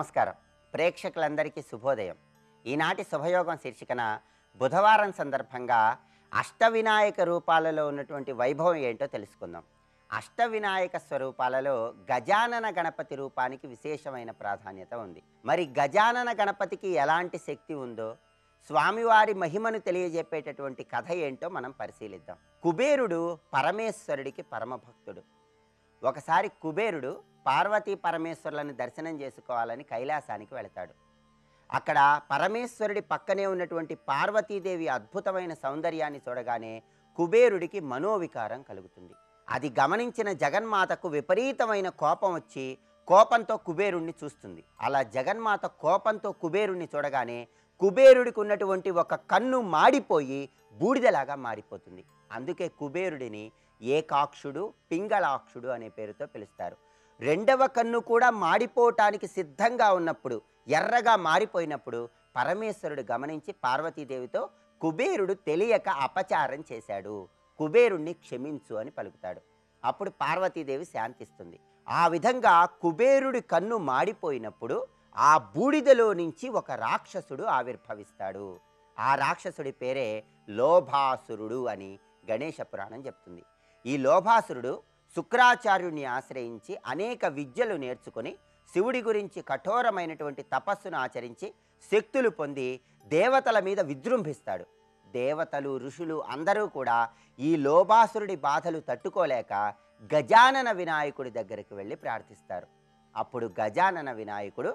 నమస్కారం. ప్రేక్షకులందరికీ శుభోదయం. ఈనాటి శుభయోగం శీర్షికన బుధవారం సందర్భంగా అష్టవినాయక రూపాలలో ఉన్నటువంటి వైభవం ఏంటో తెలుసుకుందాం. అష్టవినాయక స్వరూపాలలో గజానన గణపతి రూపానికి విశేషమైన ప్రాధాన్యత ఉంది. మరి గజానన గణపతికి ఎలాంటి శక్తి ఉందో, స్వామివారి మహిమను తెలియజెప్పేటటువంటి కథ ఏంటో మనం పరిశీలిద్దాం. కుబేరుడు పరమేశ్వరుడికి పరమభక్తుడు. ఒకసారి కుబేరుడు పార్వతీ పరమేశ్వరులను దర్శనం చేసుకోవాలని కైలాసానికి వెళతాడు. అక్కడ పరమేశ్వరుడి పక్కనే ఉన్నటువంటి పార్వతీదేవి అద్భుతమైన సౌందర్యాన్ని చూడగానే కుబేరుడికి మనోవికారం కలుగుతుంది. అది గమనించిన జగన్మాతకు విపరీతమైన కోపం వచ్చి కోపంతో కుబేరుణ్ణి చూస్తుంది. అలా జగన్మాత కోపంతో కుబేరుణ్ణి చూడగానే కుబేరుడికి ఉన్నటువంటి ఒక కన్ను మాడిపోయి బూడిదలాగా మారిపోతుంది. అందుకే కుబేరుడిని ఏకాక్షుడు, పింగళాక్షుడు అనే పేరుతో పిలుస్తారు. రెండవ కన్ను కూడా మాడిపోవటానికి సిద్ధంగా ఉన్నప్పుడు, ఎర్రగా మారిపోయినప్పుడు పరమేశ్వరుడు గమనించి పార్వతీదేవితో కుబేరుడు తెలియక అపచారం చేశాడు, కుబేరుణ్ణి క్షమించు అని పలుకుతాడు. అప్పుడు పార్వతీదేవి శాంతిస్తుంది. ఆ విధంగా కుబేరుడి కన్ను మాడిపోయినప్పుడు ఆ బూడిదలో నుంచి ఒక రాక్షసుడు ఆవిర్భవిస్తాడు. ఆ రాక్షసుడి పేరే లోభాసురుడు అని గణేశ పురాణం చెప్తుంది. ఈ లోభాసురుడు శుక్రాచార్యుని ఆశ్రయించి అనేక విద్యలు నేర్చుకొని శివుడి గురించి కఠోరమైనటువంటి తపస్సును ఆచరించి శక్తులు పొంది దేవతల మీద విజృంభిస్తాడు. దేవతలు, ఋషులు అందరూ కూడా ఈ లోభాసురుడి బాధలు తట్టుకోలేక గజానన వినాయకుడి దగ్గరికి వెళ్ళి ప్రార్థిస్తారు. అప్పుడు గజానన వినాయకుడు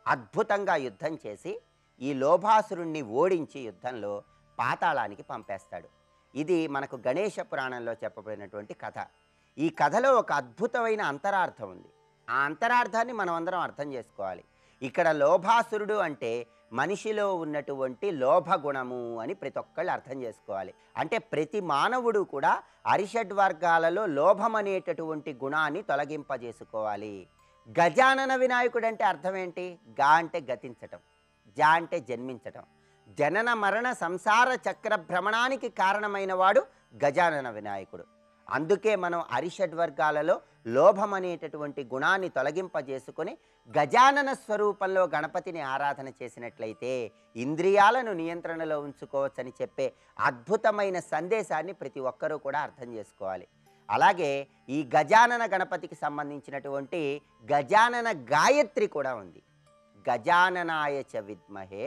అద్భుతంగా యుద్ధం చేసి ఈ లోభాసురుణ్ణి ఓడించి యుద్ధంలో పాతాళానికి పంపేస్తాడు. ఇది మనకు గణేశ పురాణంలో చెప్పబడినటువంటి కథ. ఈ కథలో ఒక అద్భుతమైన అంతరార్థం ఉంది. ఆ అంతరార్థాన్ని మనం అందరం అర్థం చేసుకోవాలి. ఇక్కడ లోభాసురుడు అంటే మనిషిలో ఉన్నటువంటి లోభగుణము అని ప్రతి ఒక్కళ్ళు అర్థం చేసుకోవాలి. అంటే ప్రతి మానవుడు కూడా అరిషడ్వర్గాలలో లోభం అనేటటువంటి గుణాన్ని తొలగింపజేసుకోవాలి. గజానన వినాయకుడు అంటే అర్థం ఏంటి? గా అంటే గతించటం, జా అంటే జన్మించటం. జనన మరణ సంసార చక్ర భ్రమణానికి కారణమైన వాడు గజానన వినాయకుడు. అందుకే మనం అరిషడ్వర్గాలలో లోభం అనేటటువంటి గుణాన్ని తొలగింపజేసుకొని గజానన స్వరూపంలో గణపతిని ఆరాధన చేసినట్లయితే ఇంద్రియాలను నియంత్రణలో ఉంచుకోవచ్చని చెప్పే అద్భుతమైన సందేశాన్ని ప్రతి ఒక్కరూ కూడా అర్థం చేసుకోవాలి. అలాగే ఈ గజానన గణపతికి సంబంధించినటువంటి గజానన గాయత్రి కూడా ఉంది. గజాననాయ చ విద్మహే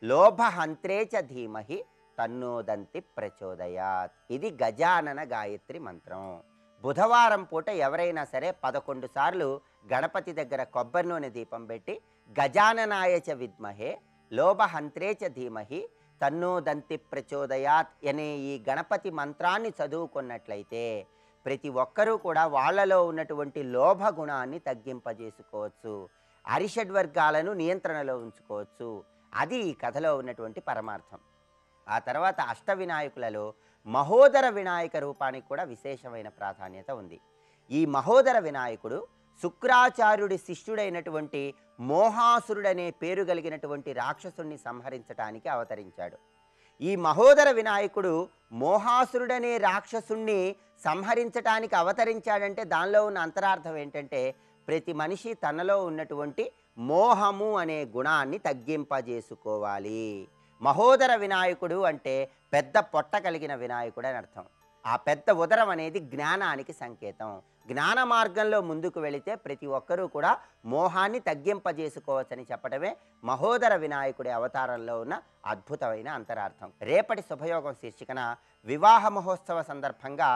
లోభహంత్రే చ ధీమహి తన్నోదంతి ప్రచోదయాత్. ఇది గజానన గాయత్రి మంత్రం. బుధవారం పూట ఎవరైనా సరే 11 సార్లు గణపతి దగ్గర కొబ్బరి నూనె దీపం పెట్టి గజాననాయ చ విద్మహే లోభహంత్రే చ ధీమహి తన్నోదంతి ప్రచోదయాత్ అనే ఈ గణపతి మంత్రాన్ని చదువుకున్నట్లయితే ప్రతి ఒక్కరూ కూడా వాళ్ళలో ఉన్నటువంటి లోభ గుణాన్ని తగ్గింపజేసుకోవచ్చు, అరిషడ్వర్గాలను నియంత్రణలో ఉంచుకోవచ్చు. అది ఈ కథలో ఉన్నటువంటి పరమార్థం. ఆ తర్వాత అష్టవినాయకులలో మహోదర వినాయక రూపానికి కూడా విశేషమైన ప్రాధాన్యత ఉంది. ఈ మహోదర వినాయకుడు శుక్రాచార్యుడి శిష్యుడైనటువంటి మోహాసురుడనే పేరు కలిగినటువంటి రాక్షసుణ్ణి సంహరించడానికి అవతరించాడు. ఈ మహోదర వినాయకుడు మోహాసురుడనే రాక్షసుణ్ణి సంహరించటానికి అవతరించాడంటే దానిలో ఉన్న అంతరార్థం ఏంటంటే ప్రతి మనిషి తనలో ఉన్నటువంటి మోహము అనే గుణాన్ని తగ్గింపజేసుకోవాలి. మహోదర వినాయకుడు అంటే పెద్ద పొట్ట కలిగిన వినాయకుడు అని అర్థం. ఆ పెద్ద ఉదరం అనేది జ్ఞానానికి సంకేతం. జ్ఞాన మార్గంలో ముందుకు వెళితే ప్రతి ఒక్కరూ కూడా మోహాన్ని తగ్గింపజేసుకోవచ్చని చెప్పడమే మహోదర వినాయకుడి అవతారంలో ఉన్న అద్భుతమైన అంతరార్థం. రేపటి శుభయోగం శీర్షికన వివాహ మహోత్సవ సందర్భంగా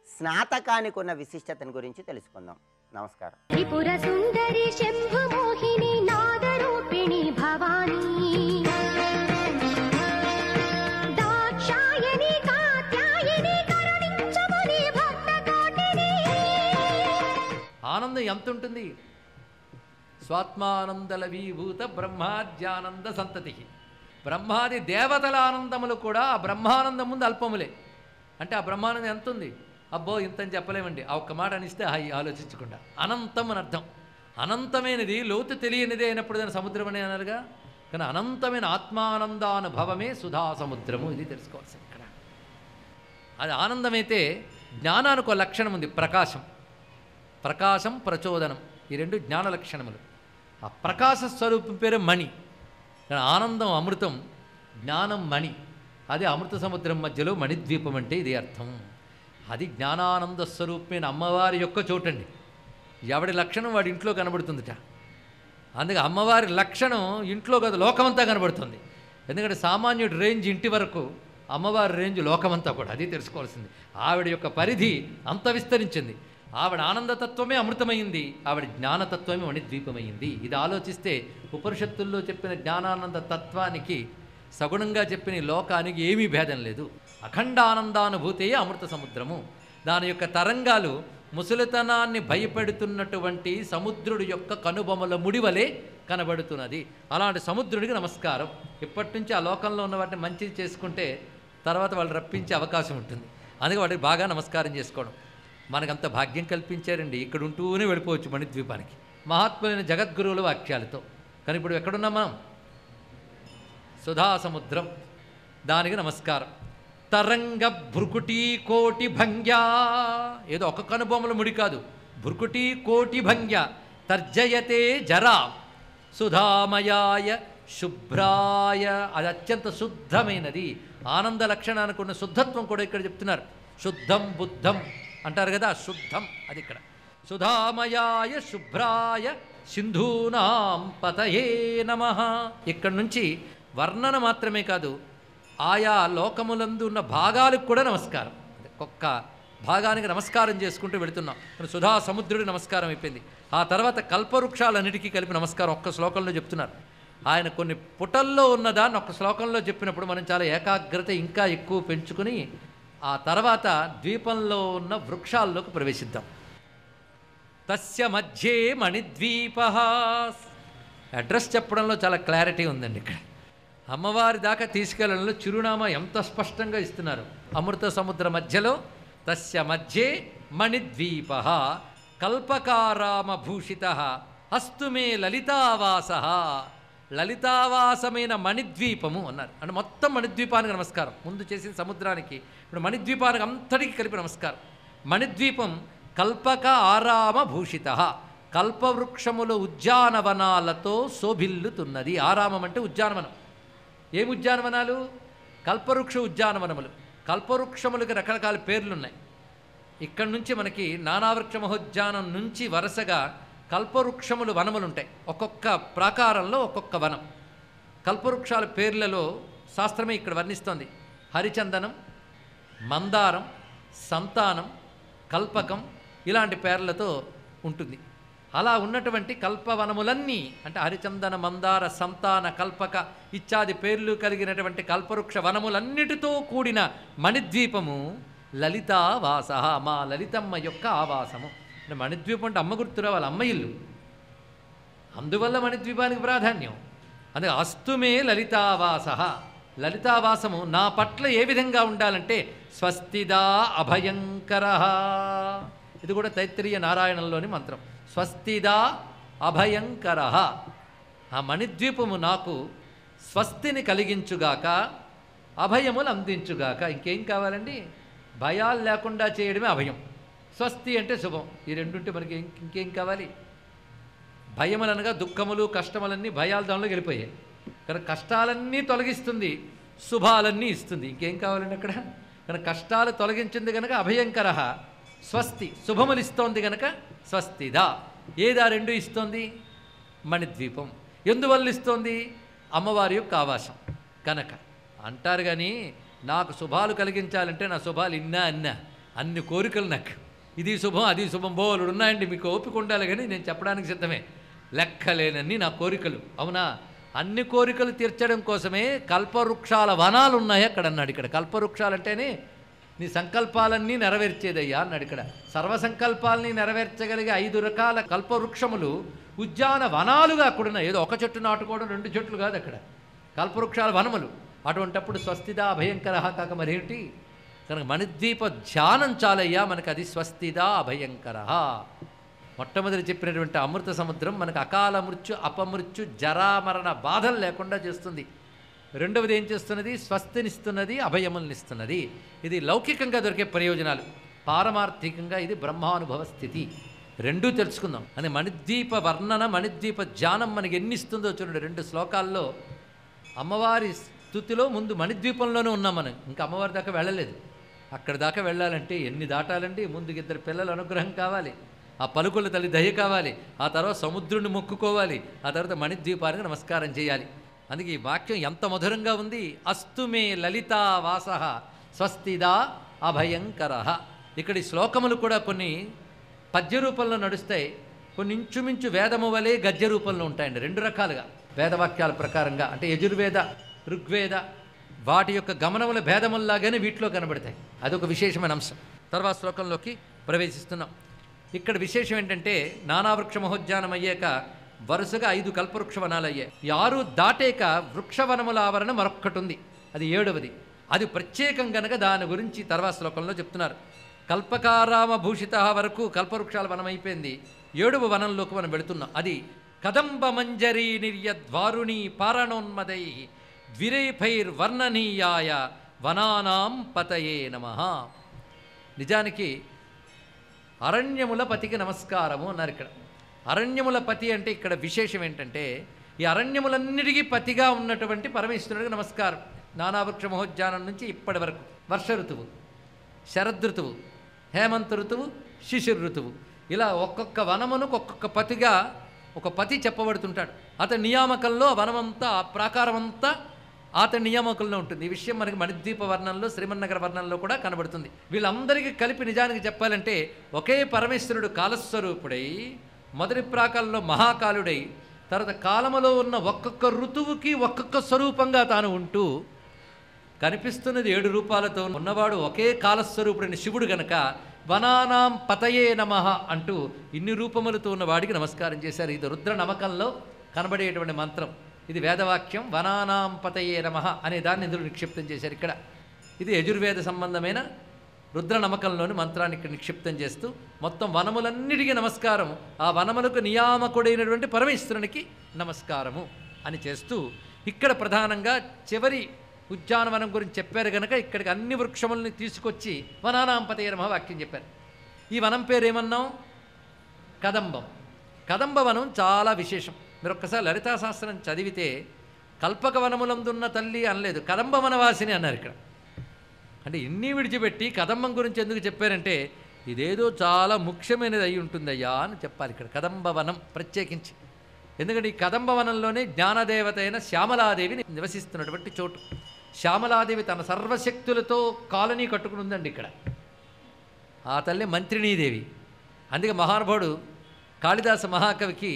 స్నాతకానికి ఉన్న విశిష్టతను గురించి తెలుసుకుందాం. నమస్కారం. త్రిపుర సుందరి శంభు మోహిని నాదరూపిణి భవానీ దాక్షాయణి కాత్యాయని కరుణించముని భక్త కోటిని. ఆనందం ఎంత ఉంటుంది? స్వాత్మానందల విభూత బ్రహ్మాద్యానంద సంతతి. బ్రహ్మాది దేవతల ఆనందములు కూడా ఆ బ్రహ్మానందం ముందు అల్పములే. అంటే ఆ బ్రహ్మానందం ఎంత ఉంది? అబ్బో ఇంతని చెప్పలేమండి. ఆ ఒక్క మాట అనిస్తే ఆలోచించకుండా అనంతం అని అర్థం. అనంతమైనది లోతు తెలియనిదే అయినప్పుడు దాని సముద్రం అని అన్నారుగా. కానీ అనంతమైన ఆత్మానందానుభవమే సుధా సముద్రము. ఇది తెలుసుకోవాల్సింది ఇక్కడ. అది ఆనందమైతే జ్ఞానానికి ఒక లక్షణం ఉంది, ప్రకాశం. ప్రకాశం, ప్రచోదనం, ఈ రెండు జ్ఞాన లక్షణములు. ఆ ప్రకాశ స్వరూపం పేరు మణి. ఆనందం అమృతం, జ్ఞానం మణి. అది అమృత సముద్రం మధ్యలో మణిద్వీపం అంటే ఇది అర్థం. అది జ్ఞానానంద స్వరూపమైన అమ్మవారి యొక్క చోటండి. ఎవడి లక్షణం వాడి ఇంట్లో కనబడుతుందిట. అందుకే అమ్మవారి లక్షణం ఇంట్లో కాదు, లోకమంతా కనబడుతుంది. ఎందుకంటే సామాన్యుడి రేంజ్ ఇంటి వరకు, అమ్మవారి రేంజ్ లోకమంతా కూడా. అది తెలుసుకోవాల్సింది. ఆవిడ యొక్క పరిధి అంత విస్తరించింది. ఆవిడ ఆనందతత్వమే అమృతమైంది, ఆవిడ జ్ఞానతత్వమే మణిద్వీపమైంది. ఇది ఆలోచిస్తే ఉపనిషత్తుల్లో చెప్పిన జ్ఞానానంద తత్వానికి సగుణంగా చెప్పిన ఈ లోకానికి ఏమీ భేదం లేదు. అఖండ ఆనందానుభూతియే అమృత సముద్రము. దాని యొక్క తరంగాలు ముసలితనాన్ని భయపెడుతున్నటువంటి సముద్రుడి యొక్క కనుబొమల ముడివలే కనబడుతున్నది. అలాంటి సముద్రుడికి నమస్కారం. ఇప్పటి నుంచి ఆ లోకంలో ఉన్న వాటిని మంచిది చేసుకుంటే తర్వాత వాళ్ళు రప్పించే అవకాశం ఉంటుంది. అందుకే వాటికి బాగా నమస్కారం చేసుకోవడం. మనకంత భాగ్యం కల్పించారండి. ఇక్కడ ఉంటూనే వెళ్ళిపోవచ్చు మణిద్వీపానికి మహాత్ములైన జగద్గురువుల వాక్యాలతో. కానీ ఇప్పుడు ఎక్కడున్నాం మనం? సుధా సముద్రం, దానికి నమస్కారం. తరంగ భృకుటీ కోటి భంగ్యా, ఏదో ఒక కనుబొమ్మల ముడి కాదు, భృకుటీ కోటి భంగ్య తర్జయతే జరా సుధామయాయ శుభ్రాయ. అది అత్యంత శుద్ధమైనది. ఆనంద లక్షణానికి ఉన్న శుద్ధత్వం కూడా ఇక్కడ చెప్తున్నారు. శుద్ధం బుద్ధం అంటారు కదా, శుద్ధం అది ఇక్కడ. సుధామయాయ శుభ్రాయ సింధూనాం పతయే నమః. ఇక్కడి నుంచి వర్ణన మాత్రమే కాదు, ఆయా లోకములందు ఉన్న భాగాలకు కూడా నమస్కారం. ఒక్క భాగానికి నమస్కారం చేసుకుంటూ వెళుతున్నాం. సుధా సముద్రుడి నమస్కారం అయిపోయింది. ఆ తర్వాత కల్పవృక్షాలన్నిటికీ కలిపి నమస్కారం ఒక్క శ్లోకంలో చెప్తున్నారు. ఆయన కొన్ని పుటల్లో ఉన్నదాన్ని ఒక్క శ్లోకంలో చెప్పినప్పుడు మనం చాలా ఏకాగ్రత ఇంకా ఎక్కువ పెంచుకుని ఆ తర్వాత ద్వీపంలో ఉన్న వృక్షాల్లోకి ప్రవేశిద్దాం. తస్య మధ్యే మణిద్వీప. అడ్రస్ చెప్పడంలో చాలా క్లారిటీ ఉందండి. ఇక్కడ అమ్మవారి దాకా తీసుకెళ్లడంలో చిరునామా ఎంత స్పష్టంగా ఇస్తున్నారు. అమృత సముద్ర మధ్యలో తస్య మధ్యే మణిద్వీప కల్పకారామభూషిత అస్తు మే లలితావాస. లలితావాసమైన మణిద్వీపము అన్నారు. అంటే మొత్తం మణిద్వీపానికి నమస్కారం. ముందు చేసిన సముద్రానికి ఇప్పుడు మణిద్వీపానికి అంతటికి కలిపి నమస్కారం. మణిద్వీపం కల్పక ఆరామ భూషిత, కల్పవృక్షముల ఉద్యానవనాలతో శోభిల్లుతున్నది. ఆరామం అంటే ఉద్యానవనం. ఏమి ఉద్యానవనాలు? కల్పవృక్ష ఉద్యానవనములు. కల్పవృక్షములకి రకరకాల పేర్లున్నాయి. ఇక్కడి నుంచి మనకి నానావృక్ష మహోద్యానం నుంచి వరుసగా కల్పవృక్షములు వనములు ఉంటాయి. ఒక్కొక్క ప్రాకారంలో ఒక్కొక్క వనం. కల్పవృక్షాల పేర్లలో శాస్త్రమే ఇక్కడ వర్ణిస్తోంది. హరిచందనం, మందారం, సంతానం, కల్పకం ఇలాంటి పేర్లతో ఉంటుంది. అలా ఉన్నటువంటి కల్పవనములన్నీ అంటే హరిచందన, మందార, సంతాన, కల్పక ఇత్యాది పేర్లు కలిగినటువంటి కల్పవృక్ష వనములన్నిటితో కూడిన మణిద్వీపము లలితావాస, మా లలితమ్మ యొక్క ఆవాసము. అంటే మణిద్వీపం అంటే అమ్మ గుర్తురా, వాళ్ళ అమ్మ ఇల్లు. అందువల్ల మణిద్వీపానికి ప్రాధాన్యం. అందుకే అస్తుమే లలితావాస. లలితావాసము నా పట్ల ఏ విధంగా ఉండాలంటే స్వస్తిదా అభయంకర. ఇది కూడా తైత్తిరీయ నారాయణంలోని మంత్రం. స్వస్తిదా అభయంకర. ఆ మణిద్వీపము నాకు స్వస్తిని కలిగించుగాక, అభయములు అందించుగాక. ఇంకేం కావాలండి? భయాలు లేకుండా చేయడమే అభయం. స్వస్తి అంటే శుభం. ఈ రెండుంటే మనకి ఇంకేం కావాలి? భయములనగా దుఃఖములు, కష్టములన్నీ భయాలు దానిలోకి వెళ్ళిపోయాయి. కానీ కష్టాలన్నీ తొలగిస్తుంది, శుభాలన్నీ ఇస్తుంది. ఇంకేం కావాలండి అక్కడ? కానీ కష్టాలు తొలగించింది కనుక అభయంకర. స్వస్తి శుభములు ఇస్తోంది కనుక స్వస్తిదా. ఏదా రెండు ఇస్తోంది? మణిద్వీపం. ఎందువల్ల ఇస్తోంది? అమ్మవారి యొక్క ఆవాసం కనుక. అంటారు కానీ నాకు శుభాలు కలిగించాలంటే నా శుభాలు అన్నా అన్ని కోరికలు నాకు, ఇది శుభం అది శుభం బోలుడు ఉన్నాయండి. మీకు ఓపిక ఉండాలి కానీ నేను చెప్పడానికి సిద్ధమే. లెక్కలేనన్ని నా కోరికలు. అవునా? అన్ని కోరికలు తీర్చడం కోసమే కల్పవృక్షాల వనాలు ఉన్నాయి అక్కడ అన్నాడు. ఇక్కడ కల్పవృక్షాలంటేనే నీ సంకల్పాలన్నీ నెరవేర్చేదయ్యా అన్నాడు. ఇక్కడ సర్వ సంకల్పాలని నెరవేర్చగలిగే 5 రకాల కల్పవృక్షములు ఉద్యాన వనాలుగా అక్కడున్నాయి. ఏదో ఒక చెట్టు నాటుకోవడం, 2 చెట్లు కాదు అక్కడ. కల్పవృక్షాల వనములు. అటువంటప్పుడు స్వస్తిదా అభయంకర కాక మరేమిటి? కనుక మణిద్వీప ధ్యానం చాలయ్యా మనకు. అది స్వస్తిదా అభయంకర. మొట్టమొదటి చెప్పినటువంటి అమృత సముద్రం మనకు అకాల మృత్యు, అపమృత్యు, జరామరణ బాధలు లేకుండా చేస్తుంది. రెండవది ఏం చేస్తున్నది? స్వస్తినిస్తున్నది, అభయములనిస్తున్నది. ఇది లౌకికంగా దొరికే ప్రయోజనాలు. పారమార్థికంగా ఇది బ్రహ్మానుభవ స్థితి. రెండూ తెలుసుకుందాం. అని మణిద్వీప వర్ణన, మణిద్వీప ధ్యానం మనకి ఎన్ని ఇస్తుందో చూడండి. 2 శ్లోకాల్లో అమ్మవారి స్తుతిలో ముందు మణిద్వీపంలోనే ఉన్నాం మనం, ఇంకా అమ్మవారి దాకా వెళ్ళలేదు. అక్కడి దాకా వెళ్ళాలంటే ఎన్ని దాటాలండి? ముందుకు 2 పిల్లల అనుగ్రహం కావాలి, ఆ పలుకుల తల్లి దయ కావాలి, ఆ తర్వాత సముద్రుని మొక్కుకోవాలి, ఆ తర్వాత మణిద్వీపానికి నమస్కారం చేయాలి. అందుకే ఈ వాక్యం ఎంత మధురంగా ఉంది. అస్తు మే లలితా వాసః స్వస్తిదా అభయంకర. ఇక్కడ ఈ శ్లోకములు కూడా కొన్ని పద్య రూపంలో నడుస్తాయి, కొన్ని ఇంచుమించు వేదము వలె గద్య రూపంలో ఉంటాయండి. 2 రకాలుగా వేదవాక్యాల ప్రకారంగా, అంటే యజుర్వేద, ఋగ్వేద వాటి యొక్క గమనముల భేదముల్లాగానే వీటిలో కనబడతాయి. అదొక విశేషమైన అంశం. తర్వాత శ్లోకంలోకి ప్రవేశిస్తున్నాం. ఇక్కడ విశేషం ఏంటంటే నానావృక్ష మహోద్యానం అయ్యాక వరుసగా 5 కల్పవృక్ష వనాలు అయ్యాయి. ఈ 6 దాటేక వృక్షవనముల ఆవరణ మరొక్కటి ఉంది, అది 7వది. అది ప్రత్యేకం కనుక దాని గురించి తర్వాత శ్లోకంలో చెప్తున్నారు. కల్పకారామ భూషిత వరకు కల్పవృక్షాల వనం అయిపోయింది. 7వ వనంలోకి మనం వెళుతున్నాం. అది కదంబ మంజరీ నిర్యద్వారుణీ పారణోన్మదై ద్విరైఫైర్వర్ణనీయాయ వనానాం పతయే నమః. నిజానికి అరణ్యముల పతికి నమస్కారము అన్నారు ఇక్కడ. అరణ్యముల పతి అంటే ఇక్కడ విశేషం ఏంటంటే ఈ అరణ్యములన్నిటికీ పతిగా ఉన్నటువంటి పరమేశ్వరుడికి నమస్కారం. నానావృక్ష మహోద్యానం నుంచి ఇప్పటి వరకు వర్ష ఋతువు, శరదృతువు, హేమంత ఋతువు, శిశిర్ ఋతువు, ఇలా ఒక్కొక్క వనమునకు ఒక్కొక్క పతిగా ఒక పతి చెప్పబడుతుంటాడు. అతని నియామకంలో వనమంతా, ఆ ప్రాకారమంతా అతని నియామకంలో ఉంటుంది. ఈ విషయం మనకి మణిద్వీప వర్ణంలో, శ్రీమన్నగర వర్ణంలో కూడా కనబడుతుంది. వీళ్ళందరికీ కలిపి నిజానికి చెప్పాలంటే ఒకే పరమేశ్వరుడు కాలస్వరూపుడై మొదటి ప్రాకారంలో మహాకాలుడై తర్వాత కాలములో ఉన్న ఒక్కొక్క ఋతువుకి ఒక్కొక్క స్వరూపంగా తాను ఉంటూ కనిపిస్తున్నది 7 రూపాలతో ఉన్నవాడు ఒకే కాలస్వరూపుడైన శివుడు గనక వనానాం పతయే నమః అంటూ ఇన్ని రూపములతో ఉన్న వాడికి నమస్కారం చేశారు. ఇది రుద్ర నమకంలో కనబడేటువంటి మంత్రం. ఇది వేదవాక్యం. వనానాం పతయే నమః అనే దాన్ని ఇందులో నిక్షిప్తం చేశారు. ఇక్కడ ఇది యజుర్వేద సంబంధమైన రుద్ర నమకంలోని మంత్రాన్ని ఇక్కడ నిక్షిప్తం చేస్తూ మొత్తం వనములన్నిటికీ నమస్కారం, ఆ వనములకు నియామకుడైనటువంటి పరమేశ్వరునికి నమస్కారము అని చేస్తూ ఇక్కడ ప్రధానంగా చివరి ఉద్యానవనం గురించి చెప్పారు కనుక ఇక్కడికి అన్ని వృక్షములని తీసుకొచ్చి వనానాం పతయే నమః వాక్యం చెప్పారు. ఈ వనం పేరు ఏమన్నాం? కదంబం. కదంబవనం చాలా విశేషం. మీరు ఒక్కసారి లలితా శాస్త్రం చదివితే కల్పక వనములందున్న తల్లి అనలేదు, కదంబ వనవాసిని అన్నారు ఇక్కడ. అంటే ఇన్ని విడిచిపెట్టి కదంబం గురించి ఎందుకు చెప్పారంటే ఇదేదో చాలా ముఖ్యమైనది అయి ఉంటుందయ్యా అని చెప్పాలి ఇక్కడ కదంబవనం ప్రత్యేకించి. ఎందుకంటే ఈ కదంబవనంలోనే జ్ఞానదేవత అయిన శ్యామలాదేవి నివసిస్తున్నటువంటి చోటు. శ్యామలాదేవి తన సర్వశక్తులతో కాలనీ కట్టుకుని ఉందండి ఇక్కడ. ఆ తల్లి మంత్రిణీదేవి. అందుకే మహానుభావుడు కాళిదాస మహాకవికి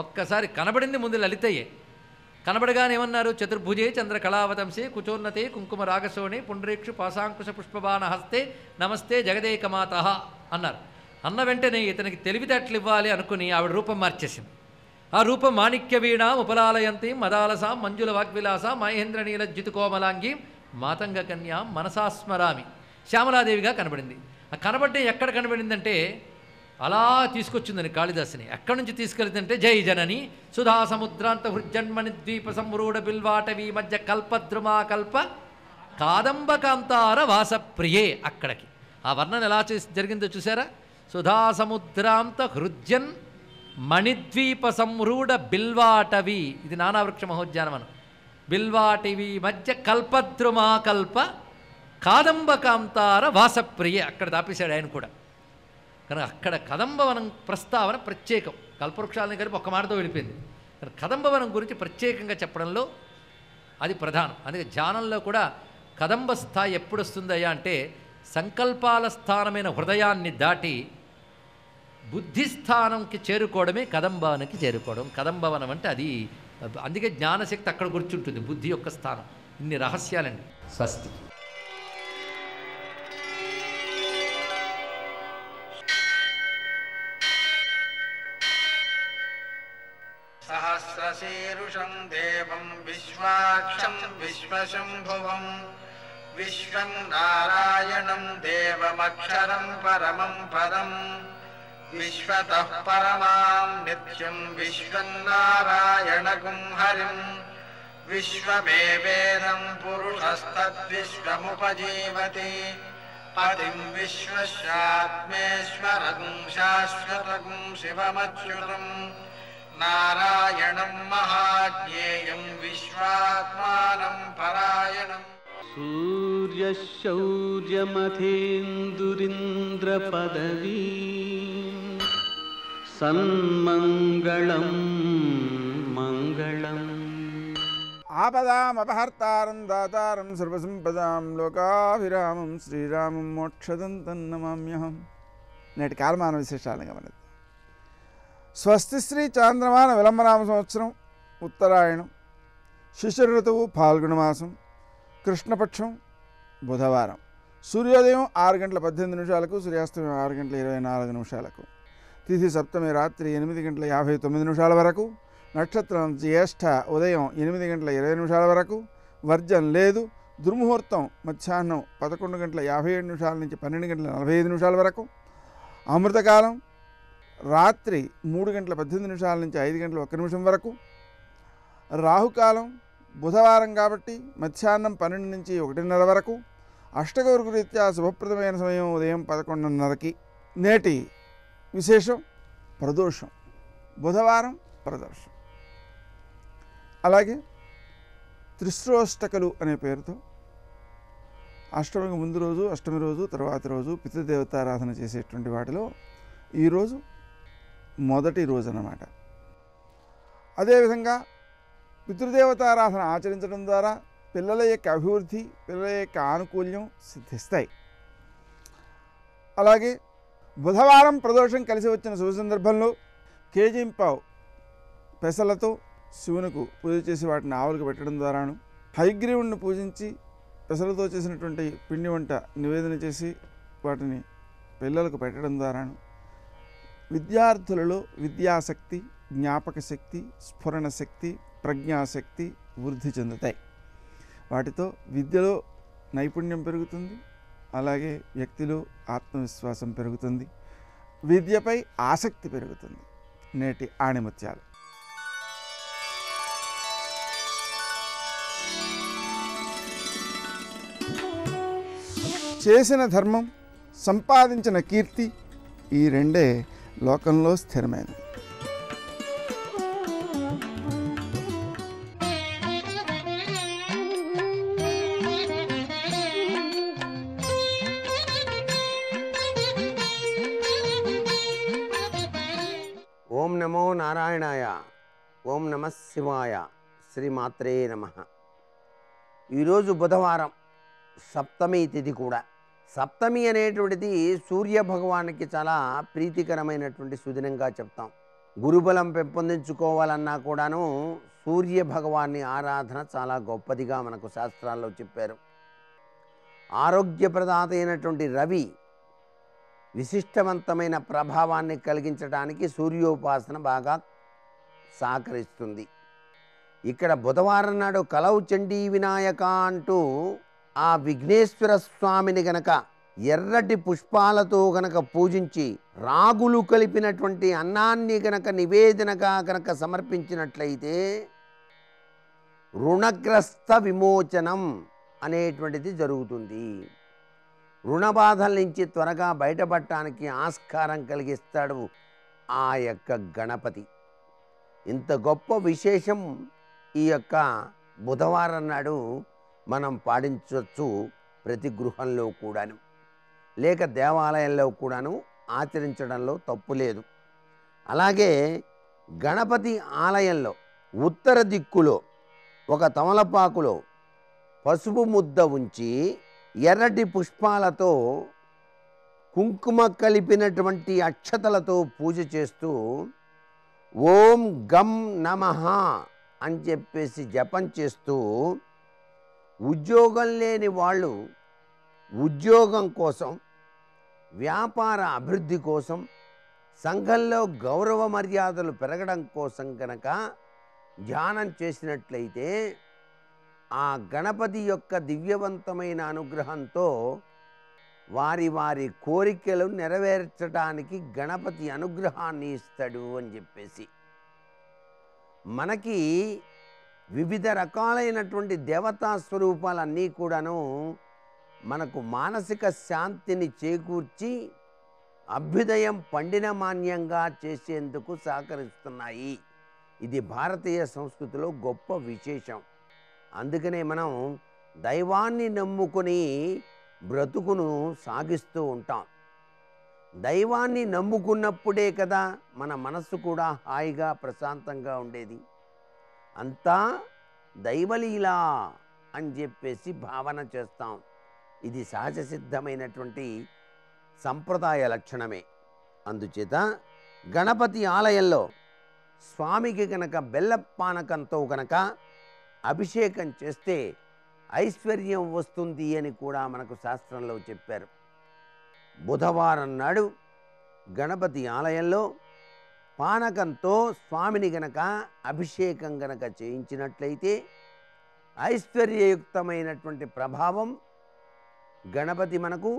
ఒక్కసారి కనబడింది ముందు లలితయ్యే. కనబడగానే ఏమన్నారు? చతుర్భుజే చంద్ర కళావతంసే కుచోన్నతే కుంకుమ రాగశోణే పుండ్రేక్షు పాశాంకుశ పుష్పబాణ హస్తే నమస్తే జగదేకమాత అన్నారు. అన్న వెంటనే ఇతనికి తెలివితేటలు ఇవ్వాలి అనుకుని ఆవిడ రూపం మార్చేసింది. ఆ రూపం మాణిక్య వీణ ఉపలాలయంతి మదాలసా మంజుల వాగ్విలాస మహేంద్ర నీల జితుకోమలాంగి మాతంగ కన్యా మనసాస్మరామి శ్యామలాదేవిగా కనబడింది. ఆ కనబడ్డే ఎక్కడ కనబడిందంటే అలా తీసుకొచ్చిందని కాళిదాసుని. ఎక్కడి నుంచి తీసుకెళ్తుందంటే జై జనని సుధా సముద్రాంత హృజన్మణి ద్వీప సంరూఢ బిల్వాటవీ మధ్య కల్పద్రుమా కల్ప కాదంబకాంతార వాసప్రియే. అక్కడికి ఆ వర్ణన ఎలా జరిగిందో చూసారా? సుధా సముద్రాంత హృజన్ మణిద్వీప సంరూఢ బిల్వాటవి, ఇది నానావృక్ష మహోద్యానవనం. బిల్వాటివి మధ్య కల్పద్రుమా కల్ప కాదంబకాంతార వాసప్రియే. అక్కడ దాపేశాడు ఆయన కూడా. కానీ అక్కడ కదంబవనం ప్రస్తావన ప్రత్యేకం. కల్పవృక్షాలని కలిపి ఒక్క మాటతో వెళ్ళిపోయింది. కానీ కదంబవనం గురించి ప్రత్యేకంగా చెప్పడంలో అది ప్రధానం. అందుకే ధ్యానంలో కూడా కదంబ స్థాయి ఎప్పుడు వస్తుందయ్యా అంటే సంకల్పాల స్థానమైన హృదయాన్ని దాటి బుద్ధిస్థానంకి చేరుకోవడమే కదంబానికి చేరుకోవడం. కదంబవనం అంటే అది. అందుకే జ్ఞానశక్తి అక్కడ కూర్చుంటుంది, బుద్ధి యొక్క స్థానం. ఇన్ని రహస్యాలండి. స్వస్తి. సహస్రశీరుషం దేవం విశ్వాక్షం విశ్వశంభువం విశ్వం నారాయణం దేవమక్షరం పరమం పదం విశ్వతః పరమాం నిత్యం విశ్వం నారాయణగుం హరిం విశ్వమేవేదం పురుషస్తద్విశ్వముపజీవతి पतिं विश्वस्यात्मेश्वरगुं शाश्वतगुं शिवमच्युतं नारायणं महाज्ञेयं विश्वात्मानं परायणम् सूर्यशौर्यमथेन्दुरिन्द्रपदवी सन्मङ्गलं मङ्गलम् ఆపదామపహర్తారం దాతారం సర్వసంపదాం లోకాభిరామం శ్రీరామం మోక్షదంతం నమామ్యహం. నేటి కాలమాన విశేషాలను గమనిద్దాం. స్వస్తి శ్రీ చాంద్రమాన విలంబనామ సంవత్సరం ఉత్తరాయణం, శిశిర ఋతువు ఫాల్గుణమాసం, కృష్ణపక్షం, బుధవారం. సూర్యోదయం 6:18 సూర్యాస్తమయం 6:24 తిథి సప్తమి రాత్రి 8:59 వరకు, నక్షత్రం జ్యేష్ఠ ఉదయం 8:20 వరకు, వర్జం లేదు, దుర్ముహూర్తం మధ్యాహ్నం 11:57 నుంచి 12:45 వరకు, అమృతకాలం రాత్రి 3:18 నుంచి 5:01 వరకు, రాహుకాలం బుధవారం కాబట్టి మధ్యాహ్నం 12 నుంచి 1:30 వరకు, అష్టగౌరుకు రీత్యా శుభప్రదమైన సమయం ఉదయం 11:30కి. నేటి విశేషం ప్రదోషం, బుధవారం ప్రదోషం. అలాగే త్రిశ్రోష్టకలు అనే పేరుతో అష్టమికి ముందు రోజు, అష్టమి రోజు, తర్వాతి రోజు పితృదేవతారాధన చేసేటువంటి వాటిలో ఈరోజు మొదటి రోజు అన్నమాట. అదేవిధంగా పితృదేవతారాధన ఆచరించడం ద్వారా పిల్లల యొక్క అభివృద్ధి, పిల్లల యొక్క ఆనుకూల్యం సిద్ధిస్తాయి. అలాగే బుధవారం ప్రదోషం కలిసి వచ్చిన శుభ సందర్భంలో కేజీంపావు పెసలతో శివునికి పూజ చేసి వాటిని ఆవులకు పెట్టడం ద్వారాను, హయగ్రీవుడిని పూజించి పెసలతో చేసినటువంటి పిండి వంట నివేదన చేసి వాటిని పిల్లలకు పెట్టడం ద్వారాను విద్యార్థులలో విద్యాశక్తి, జ్ఞాపక శక్తి, స్ఫురణ శక్తి, ప్రజ్ఞాశక్తి వృద్ధి చెందుతాయి. వాటితో విద్యలో నైపుణ్యం పెరుగుతుంది, అలాగే వ్యక్తిలో ఆత్మవిశ్వాసం పెరుగుతుంది, విద్యపై ఆసక్తి పెరుగుతుంది. నేటి ఆణిముత్యాలు. చేసిన ధర్మం, సంపాదించిన కీర్తి, ఈ రెండే లోకంలో స్థిరమైనవి. ఓం నమో నారాయణాయ, ఓం నమ శివాయ, శ్రీమాత్రే నమ. ఈరోజు బుధవారం, సప్తమి తిథి కూడా. సప్తమి అనేటువంటిది సూర్య భగవానికి చాలా ప్రీతికరమైనటువంటి సుదినంగా చెప్తాం. గురుబలం పెంపొందించుకోవాలన్నా కూడాను సూర్య భగవాన్ని ఆరాధన చాలా గొప్పదిగా మనకు శాస్త్రాల్లో చెప్పారు. ఆరోగ్యప్రదాత అయినటువంటి రవి విశిష్టవంతమైన ప్రభావాన్ని కలిగించడానికి సూర్యోపాసన బాగా సహకరిస్తుంది. ఇక్కడ బుధవారం నాడు కలౌ చండీ వినాయక అంటూ ఆ విఘ్నేశ్వర స్వామిని గనక ఎర్రటి పుష్పాలతో గనక పూజించి రాగులు కలిపినటువంటి అన్నాన్ని గనక నివేదనగా గనక సమర్పించినట్లయితే రుణగ్రస్త విమోచనం అనేటువంటిది జరుగుతుంది. రుణబాధల నుంచి త్వరగా బయటపడటానికి ఆస్కారం కలిగిస్తాడు ఆ యొక్క గణపతి. ఇంత గొప్ప విశేషం ఈ యొక్క బుధవారం నాడు మనం పాటించవచ్చు. ప్రతి గృహంలో కూడాను, లేక దేవాలయంలో కూడాను ఆచరించడంలో తప్పు లేదు. అలాగే గణపతి ఆలయంలో ఉత్తర దిక్కులో ఒక తమలపాకులో పసుపు ముద్ద ఉంచి ఎర్రటి పుష్పాలతో కుంకుమ కలిపినటువంటి అక్షతలతో పూజ చేస్తూ ఓం గం నమః అని చెప్పేసి జపం చేస్తూ ఉద్యోగం లేని వాళ్ళు ఉద్యోగం కోసం, వ్యాపార అభివృద్ధి కోసం, సంఘంలో గౌరవ మర్యాదలు పెరగడం కోసం కనుక ధ్యానం చేసినట్లయితే ఆ గణపతి యొక్క దివ్యవంతమైన అనుగ్రహంతో వారి వారి కోరికలు నెరవేర్చడానికి గణపతి అనుగ్రహాన్ని ఇస్తాడు అని చెప్పేసి మనకి వివిధ రకాలైనటువంటి దేవతా స్వరూపాలన్నీ కూడాను మనకు మానసిక శాంతిని చేకూర్చి అభ్యుదయం పండిన మాన్యంగా చేసేందుకు సహకరిస్తున్నాయి. ఇది భారతీయ సంస్కృతిలో గొప్ప విశేషం. అందుకనే మనం దైవాన్ని నమ్ముకొని బ్రతుకును సాగిస్తూ ఉంటాం. దైవాన్ని నమ్ముకున్నప్పుడే కదా మన మనస్సు కూడా హాయిగా ప్రశాంతంగా ఉండేది. అంతా దైవలీలా అని చెప్పేసి భావన చేస్తాం. ఇది సహజ సిద్ధమైనటువంటి సంప్రదాయ లక్షణమే. అందుచేత గణపతి ఆలయంలో స్వామికి కనుక బెల్లపానకంతో కనుక అభిషేకం చేస్తే ఐశ్వర్యం వస్తుంది అని కూడా మనకు శాస్త్రంలో చెప్పారు. బుధవారం నాడు గణపతి ఆలయంలో పానకంతో స్వామిని గనక అభిషేకం గనక చేయించినట్లయితే ఐశ్వర్యయుక్తమైనటువంటి ప్రభావం గణపతి మనకు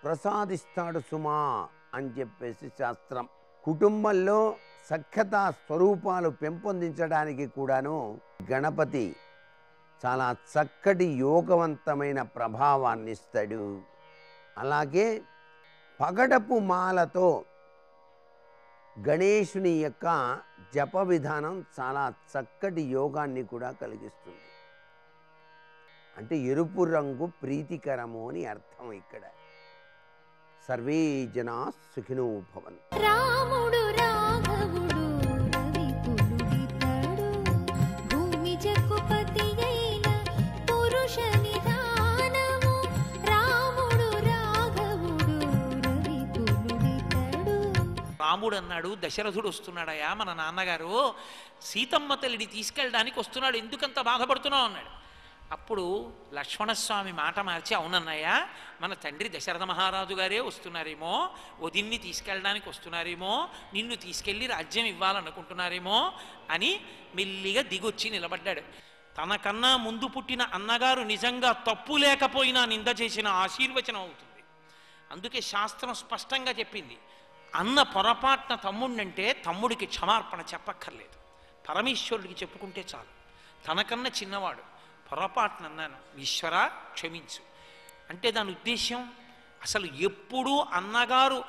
ప్రసాదిస్తాడు సుమా అని చెప్పేసి శాస్త్రం. కుటుంబంలో సఖ్యతా స్వరూపాలు పెంపొందించడానికి కూడాను గణపతి చాలా చక్కటి యోగవంతమైన ప్రభావాన్ని ఇస్తాడు. అలాగే పగడపు మాలతో గణేశుని యొక్క జప విధానం చాలా చక్కటి యోగాన్ని కూడా కలిగిస్తుంది. అంటే ఎరుపు రంగు ప్రీతికరము అని అర్థం. ఇక్కడ సర్వే జనా సుఖినో భవంతు. రాముడు రాఘవుడు రవి పులుడితడు భూమి జక్కుపతి అయిన పురుష నిధానము. రాముడు రాఘవుడు రవి పులుడితడు. రాముడు అన్నాడు, దశరథుడు వస్తున్నాడయా మన నాన్నగారు, సీతమ్మ తల్లిని తీసుకెళ్ళడానికి వస్తున్నాడు, ఎందుకంత బాధపడుతున్నావు అన్నాడు. అప్పుడు లక్ష్మణస్వామి మాట మార్చి, అవునన్నయ్యా మన తండ్రి దశరథ మహారాజు గారే వస్తున్నారేమో, వదిన్ని తీసుకెళ్ళడానికి వస్తున్నారేమో, నిన్ను తీసుకెళ్ళి రాజ్యం ఇవ్వాలనుకుంటున్నారేమో అని మెల్లిగా దిగొచ్చి నిలబడ్డాడు. తనకన్నా ముందు పుట్టిన అన్నగారు నిజంగా తప్పు లేకపోయినా నింద చేసిన ఆశీర్వచనం అవుతుంది. అందుకే శాస్త్రం స్పష్టంగా చెప్పింది, అన్న పొరపాటున తమ్ముడినంటే తమ్ముడికి క్షమార్పణ చెప్పక్కర్లేదు, పరమేశ్వరుడికి చెప్పుకుంటే చాలు. తనకన్నా చిన్నవాడు పొరపాటున అన్నాను, ఈశ్వర క్షమించు అంటే దాని ఉద్దేశ్యం అసలు ఎప్పుడూ అన్నగారు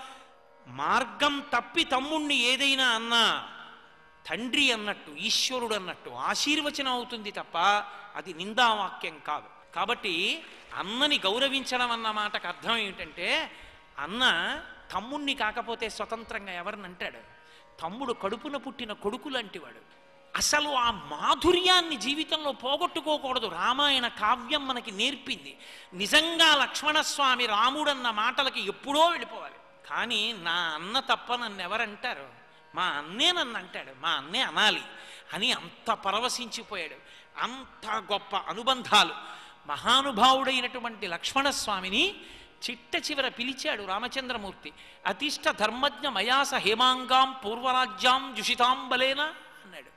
మార్గం తప్పి తమ్ముణ్ణి ఏదైనా అన్నా తండ్రి అన్నట్టు ఈశ్వరుడు అన్నట్టు ఆశీర్వచనం అవుతుంది తప్ప అది నిందావాక్యం కాదు. కాబట్టి అన్నని గౌరవించడం అన్న మాటకు అర్థం ఏమిటంటే, అన్న తమ్ముణ్ణి కాకపోతే స్వతంత్రంగా ఎవరిని అంటాడు? తమ్ముడు కడుపున పుట్టిన కొడుకు లాంటివాడు. అసలు ఆ మాధుర్యాన్ని జీవితంలో పోగొట్టుకోకూడదు. రామాయణ కావ్యం మనకి నేర్పింది. నిజంగా లక్ష్మణస్వామి రాముడన్న మాటలకి ఎప్పుడో వెళ్ళిపోవాలి. కానీ నా అన్న తప్ప నన్ను ఎవరంటారు? మా అన్నే నన్ను అంటాడు, మా అన్నే అనాలి అని అంత పరవశించిపోయాడు. అంత గొప్ప అనుబంధాలు. మహానుభావుడైనటువంటి లక్ష్మణస్వామిని చిట్ట చివర పిలిచాడు రామచంద్రమూర్తి. అతిష్ట ధర్మజ్ఞ మయాస హేమాంగాం పూర్వరాజ్యాం జుషితాంబలేన అన్నాడు.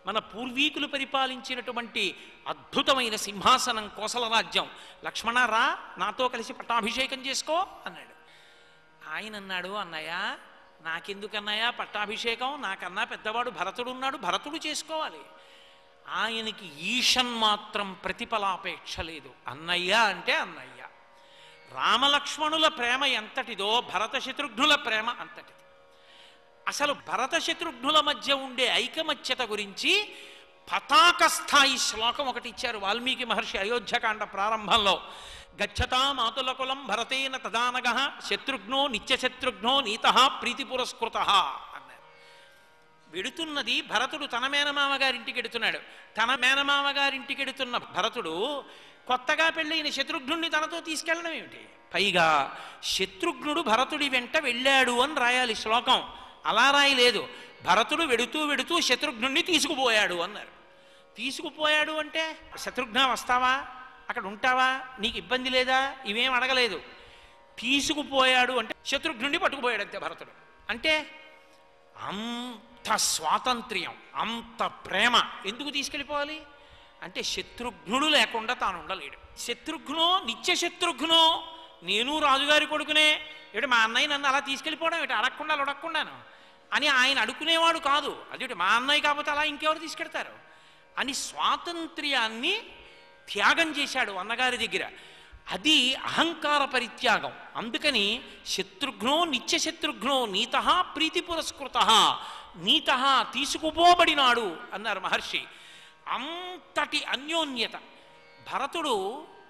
మన పూర్వీకులు పరిపాలించినటువంటి అద్భుతమైన సింహాసనం కోసల రాజ్యం. లక్ష్మణ రా, నాతో కలిసి పట్టాభిషేకం చేసుకో అన్నాడు. ఆయన అన్నాడు, అన్నయ్య నాకెందుకన్నయ్య పట్టాభిషేకం, నాకన్నా పెద్దవాడు భరతుడు ఉన్నాడు, భరతుడు చేసుకోవాలి. ఆయనకి ఈషన్ మాత్రం ప్రతిఫలాపేక్ష లేదు. అన్నయ్య అంటే అన్నయ్య. రామలక్ష్మణుల ప్రేమ ఎంతటిదో భరత శత్రుఘ్నుల ప్రేమ అంతటిది. అసలు భరత శత్రుఘ్నుల మధ్య ఉండే ఐకమత్యత గురించి పతాక స్థాయి శ్లోకం ఒకటి ఇచ్చారు వాల్మీకి మహర్షి అయోధ్యకాండ ప్రారంభంలో. గచ్చతా మాతుల కులం భరతేన తదానగ శత్రుఘ్నో నిత్యశత్రుఘ్నో నీత ప్రీతి పురస్కృత అన్నారు. వెడుతున్నది భరతుడు తన మేనమామగారింటికి ఎడుతున్నాడు. తన మేనమామగారింటికి ఎడుతున్న భరతుడు కొత్తగా పెళ్ళైన శత్రుఘ్నుడిని తనతో తీసుకెళ్ళడం ఏమిటి? పైగా శత్రుఘ్నుడు భరతుడి వెంట వెళ్ళాడు అని రాయాలి శ్లోకం. అలా రాయలేదు. భరతుడు వెడుతూ వెడుతూ శత్రుఘ్నుడిని తీసుకుపోయాడు అన్నారు. తీసుకుపోయాడు అంటే శత్రుఘ్న వస్తావా, అక్కడ ఉంటావా, నీకు ఇబ్బంది లేదా, ఇవేం అడగలేదు. తీసుకుపోయాడు అంటే శత్రుఘ్నుడిని పట్టుకుపోయాడు అంతే భరతుడు. అంటే అంత స్వాతంత్ర్యం, అంత ప్రేమ. ఎందుకు తీసుకెళ్ళిపోవాలి అంటే శత్రుఘ్నుడు లేకుండా తాను ఉండలేడు. శత్రుఘ్నో నిత్యశత్రుఘ్నో, నేను రాజుగారి కొడుకునే, ఏమిటి మా అన్నయ్య నన్ను అలా తీసుకెళ్ళిపోవడం ఏమిటి, అడగకుండా అడగకుండాను అని ఆయన అడుకునేవాడు కాదు. అదేంటి మా అన్నయ్య కాకపోతే అలా ఇంకెవరు తీసుకెడతారు అని స్వాతంత్ర్యాన్ని త్యాగం చేశాడు అన్నగారి దగ్గర. అది అహంకార పరిత్యాగం. అందుకని శత్రుఘ్నో నిత్యశత్రుఘ్నో నీత ప్రీతి పురస్కృత, నీత తీసుకుపోబడినాడు అన్నారు మహర్షి. అంతటి అన్యోన్యత. భరతుడు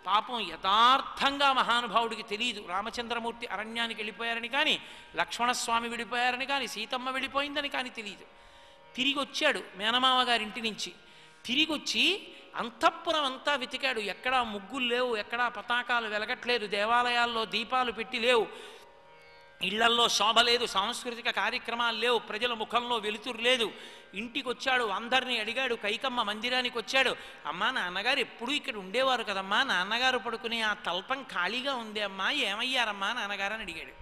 పాపం యథార్థంగా మహానుభావుడికి తెలియదు రామచంద్రమూర్తి అరణ్యానికి వెళ్ళిపోయారని కానీ, లక్ష్మణస్వామి వెళ్ళిపోయారని కానీ, సీతమ్మ వెళ్ళిపోయిందని కానీ తెలియదు. తిరిగి వచ్చాడు మేనమామ గారింటి నుంచి. తిరిగి వచ్చి అంతఃపురం అంతా వెతికాడు. ఎక్కడా ముగ్గులు లేవు, ఎక్కడా పతాకాలు వెలగట్లేదు, దేవాలయాల్లో దీపాలు పెట్టి లేవు, ఇళ్లల్లో శోభ లేదు, సాంస్కృతిక కార్యక్రమాలు లేవు, ప్రజల ముఖంలో వెలుతురు లేదు. ఇంటికి వచ్చాడు, అందరినీ అడిగాడు. కైకమ్మ మందిరానికి వచ్చాడు. అమ్మా నాన్నగారు ఎప్పుడూ ఇక్కడ ఉండేవారు కదమ్మా, నాన్నగారు పడుకునే ఆ తల్పం ఖాళీగా ఉంది అమ్మా, ఏమయ్యారమ్మా నాన్నగారు అని అడిగాడు.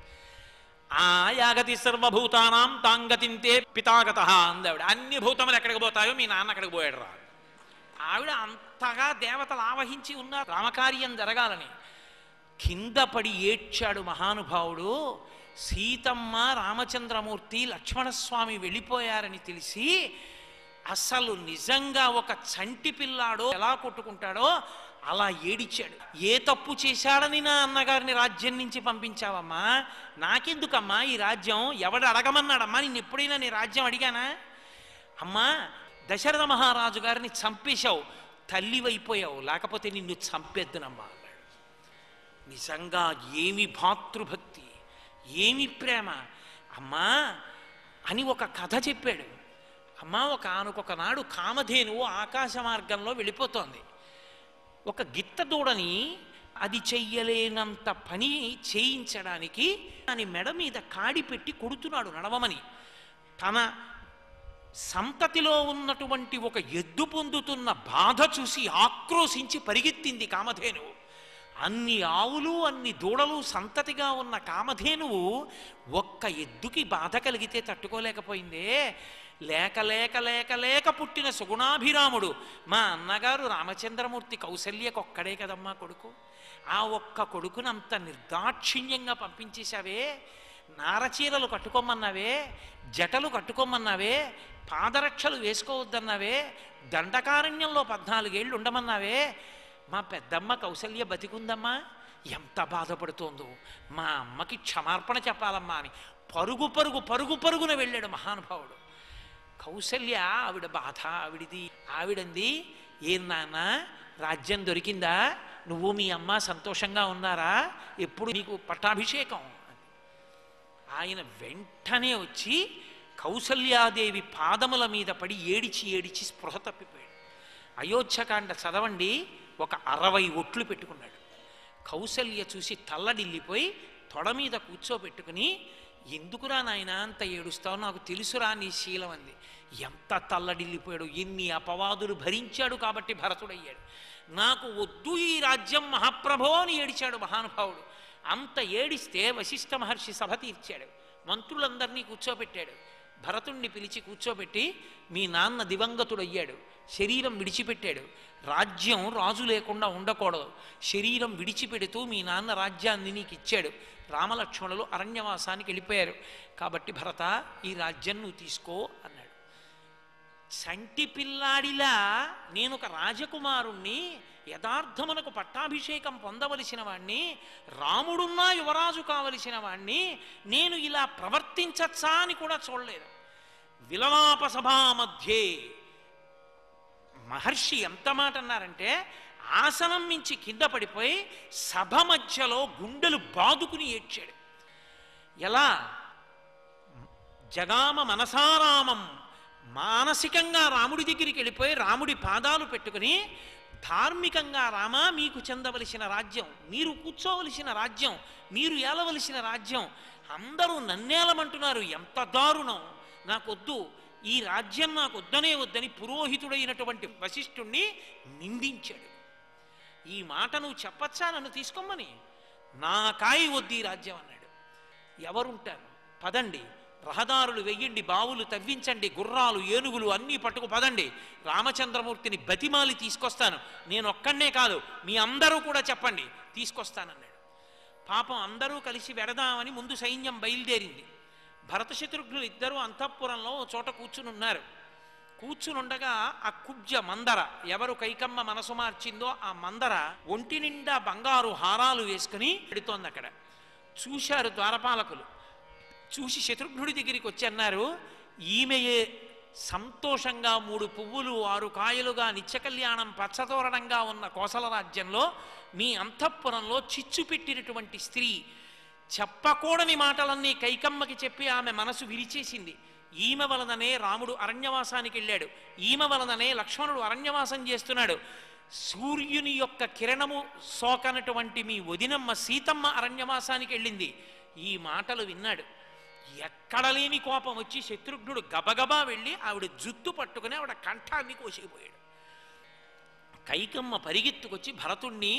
ఆ యాగతి సర్వభూతానాం తాంగతింతే పితాగత అందావిడ. అన్ని భూతములు ఎక్కడికి పోతాయో మీ నాన్న అక్కడికి పోయాడు రా. ఆవిడ అంతగా దేవతలు ఆవహించి ఉన్నారు రామకార్యం జరగాలని. కింద పడి ఏడ్చాడు మహానుభావుడు. సీతమ్మ, రామచంద్రమూర్తి, లక్ష్మణస్వామి వెళ్ళిపోయారని తెలిసి అసలు నిజంగా ఒక చంటి పిల్లాడో ఎలా కొట్టుకుంటాడో అలా ఏడిచాడు. ఏ తప్పు చేశాడని నా అన్నగారిని రాజ్యం నుంచి పంపించావమ్మా, నాకెందుకమ్మా ఈ రాజ్యం, ఎవడు అడగమన్నాడమ్మా, నిన్ను ఎప్పుడైనా నీ రాజ్యం అడిగానా? అమ్మా దశరథ మహారాజు గారిని చంపేశావు, తల్లివైపోయావు, లేకపోతే నిన్ను చంపేద్దునమ్మా అన్నాడు. నిజంగా ఏమి భాతృభక్తి, ఏమి ప్రేమ అమ్మా అని ఒక కథ చెప్పాడు. అమ్మా ఒకనొక నాడు కామధేనువు ఆకాశ మార్గంలో వెళ్ళిపోతోంది. ఒక గిత్త దూడని అది చెయ్యలేనంత పని చేయించడానికి దాని మెడ మీద కాడి పెట్టి కొడుతున్నాడు నడవమని. తన సంతతిలో ఉన్నటువంటి ఒక ఎద్దు పొందుతున్న బాధ చూసి ఆక్రోశించి పరిగెత్తింది కామధేనువు. అన్ని ఆవులు అన్ని దూడలు సంతతిగా ఉన్న కామధేనువు ఒక్క ఎద్దుకి బాధ కలిగితే తట్టుకోలేకపోయిందే. లేక లేక లేక లేక పుట్టిన సుగుణాభిరాముడు మా అన్నగారు రామచంద్రమూర్తి కౌసల్యకొక్కడే కదమ్మా కొడుకు, ఆ ఒక్క కొడుకుని అంత నిర్దాక్షిణ్యంగా పంపించేశావే, నారచీరలు కట్టుకోమన్నావే, జటలు కట్టుకోమన్నావే, పాదరక్షలు వేసుకోవద్దన్నావే, దండకారణ్యంలో 14 ఏళ్ళు ఉండమన్నావే, మా పెద్దమ్మ కౌసల్య బతికుందమ్మా, ఎంత బాధపడుతోందో, మా అమ్మకి క్షమార్పణ చెప్పాలమ్మా అని పరుగు పరుగు పరుగు పరుగున వెళ్ళాడు మహానుభావుడు. కౌసల్య ఆవిడ బాధ ఆవిడిది. ఆవిడంది, ఏం నాన్న రాజ్యం దొరికిందా, నువ్వు మీ అమ్మ సంతోషంగా ఉన్నారా, ఎప్పుడు నీకు పట్టాభిషేకం? ఆయన వెంటనే వచ్చి కౌసల్యాదేవి పాదముల మీద పడి ఏడిచి ఏడిచి స్పృహ తప్పిపోయాడు. అయోధ్యకాండ చదవండి, ఒక 60 ఒట్లు పెట్టుకున్నాడు. కౌసల్య చూసి తల్లడిల్లిపోయి తొడ మీద కూర్చోబెట్టుకుని, ఎందుకురా నాయన అంత ఏడుస్తావు, నాకు తెలుసురా నీ శీలం అంది. ఎంత తల్లడిల్లిపోయాడు, ఎన్ని అపవాదులు భరించాడు కాబట్టి భరతుడయ్యాడు. నాకు వద్దు ఈ రాజ్యం మహాప్రభో అని ఏడిచాడు మహానుభావుడు. అంత ఏడిస్తే వశిష్ఠ మహర్షి సభ తీర్చాడు, మంత్రులందరినీ కూర్చోబెట్టాడు. భరతుణ్ణి పిలిచి కూర్చోబెట్టి, మీ నాన్న దివంగతుడయ్యాడు, శరీరం విడిచిపెట్టాడు, రాజ్యం రాజు లేకుండా ఉండకూడదు, శరీరం విడిచిపెడుతూ మీ నాన్న రాజ్యాన్ని నీకు ఇచ్చాడు, రామలక్ష్మణులు అరణ్యవాసానికి వెళ్ళిపోయారు, కాబట్టి భరత ఈ రాజ్యం నువ్వు తీసుకో అన్నాడు. చంటి పిల్లాడిలా నేను ఒక రాజకుమారుణ్ణి, యథార్థమునకు పట్టాభిషేకం పొందవలసిన వాణ్ణి, రాముడున్నా యువరాజు కావలసిన వాణ్ణి, నేను ఇలా ప్రవర్తించచ్చా అని కూడా చూడలేదు. విలలాప సభా మధ్యే మహర్షి ఎంత మాట అన్నారంటే, ఆసనం మించి కింద పడిపోయి సభ మధ్యలో గుండెలు బాదుకుని ఏడ్చాడు. ఎలా? జగామ మనసారామం, మానసికంగా రాముడి దగ్గరికి వెళ్ళిపోయి రాముడి పాదాలు పెట్టుకుని, ధార్మికంగా రామా మీకు చెందవలసిన రాజ్యం, మీరు కూర్చోవలసిన రాజ్యం, మీరు ఏలవలసిన రాజ్యం, అందరూ నన్నేలమంటున్నారు, ఎంత దారుణం, నాకొద్దు, ఈ రాజ్యం నాకు వద్దనే వద్దని పురోహితుడైనటువంటి వశిష్ఠుణ్ణి నిందించాడు. ఈ మాట నువ్వు చెప్పచ్చా నన్ను తీసుకోమని? నాకాయి వద్దు ఈ రాజ్యం అన్నాడు. ఎవరుంటారు, పదండి, రహదారులు వెయ్యండి, బావులు తవ్వించండి, గుర్రాలు ఏనుగులు అన్నీ పట్టుకు పదండి, రామచంద్రమూర్తిని బతిమాలి తీసుకొస్తాను, నేను ఒక్కడే కాదు మీ అందరూ కూడా చెప్పండి తీసుకొస్తానన్నాడు. పాపం అందరూ కలిసి వెడదామని ముందు సైన్యం బయలుదేరింది. భరత శత్రుఘ్నులు ఇద్దరూ అంతఃపురంలో చోట కూర్చుని ఉన్నారు. కూర్చునుండగా ఆ కుబ్జ మందర, ఎవరు కైకమ్మ మనసు మార్చిందో ఆ మందర ఒంటి నిండా బంగారు హారాలు వేసుకుని పెడుతోంది. అక్కడ చూశారు ద్వారపాలకులు. చూసి శత్రుఘ్నుడి దగ్గరికి వచ్చి అన్నారు, ఈమెయే సంతోషంగా 3 పువ్వులు 6 కాయలుగా నిత్య కళ్యాణం పచ్చతోరణంగా ఉన్న కోసల రాజ్యంలో మీ అంతఃపురంలో చిచ్చు పెట్టినటువంటి స్త్రీ. చెప్పకూడని మాటలన్నీ కైకమ్మకి చెప్పి ఆమె మనసు విరిచేసింది. ఈమె వలననే రాముడు అరణ్యవాసానికి వెళ్ళాడు, ఈమె వలననే లక్ష్మణుడు అరణ్యవాసం చేస్తున్నాడు. సూర్యుని యొక్క కిరణము సోకనటువంటి మీ వదినమ్మ సీతమ్మ అరణ్యవాసానికి వెళ్ళింది. ఈ మాటలు విన్నాడు. ఎక్కడ లేని కోపం వచ్చి శత్రుఘ్నుడు గబగబా వెళ్ళి ఆవిడ జుత్తు పట్టుకుని ఆవిడ కంఠాన్ని కోసిపోయాడు. కైకమ్మ పరిగెత్తుకొచ్చి భరతుణ్ణి